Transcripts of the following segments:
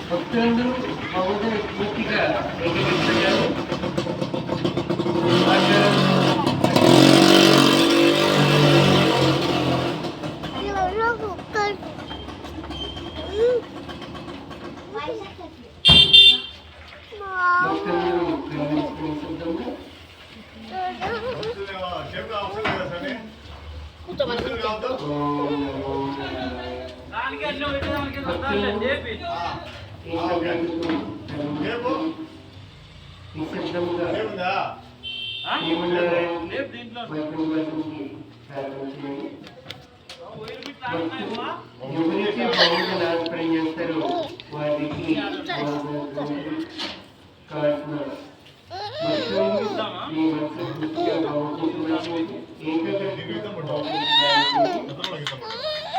భక్తులందరూ భగవంతుని పూర్తిగా ఏకీకరించారు. ఎవరైతే భగవంతుని ఆశ్రయం చేస్తారో వారికి కావాల్సిన ఈ మనసు పూర్తిగా భగవంతుడు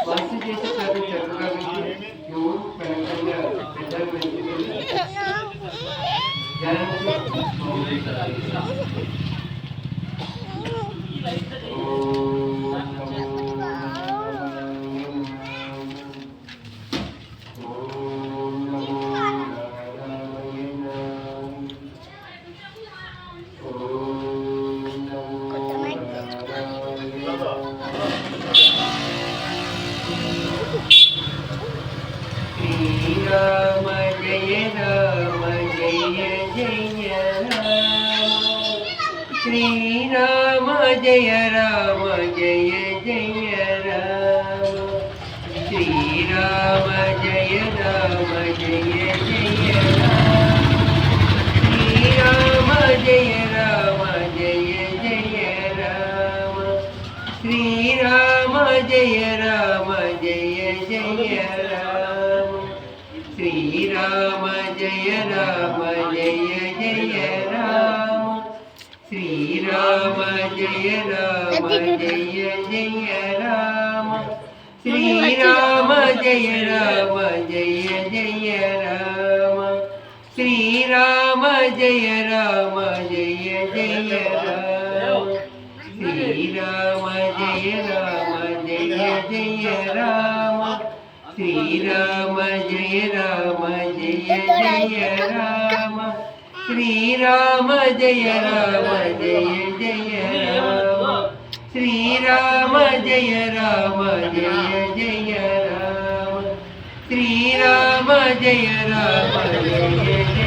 వాసి చేసే చదువు చక్కగా నువ్వు కరెక్ట్గా పెద్దలు Ram Jaya Ram Jaya Jaya Ram Shri Ram Jaya Ram Jaya Jaya Ram Shri Ram Jaya Ram Jaya Jaya Ram Shri Ram Jaya Ram Jaya Jaya Ram Shri Ram Jaya Ram Jaya Jaya Ram Shri Ram Jaya Ram Jaya Jaya Ram Shri Ram Jaya Ram Jaya Jaya Ram Shri Ram Jaya Ram Jaya Jaya Ram Shri Ram Jaya Ram Jaya Jaya Ram Shri Ram Jaya Ram Jaya Jaya Ram Shri Ram Jaya Ram Jaya Jaya Ram Shri Ram Jaya Ram Jaya Jaya Ram Shri Ram Jaya Ram Jaya Jaya Ram Shri Ram Jaya Ram Jaya Jaya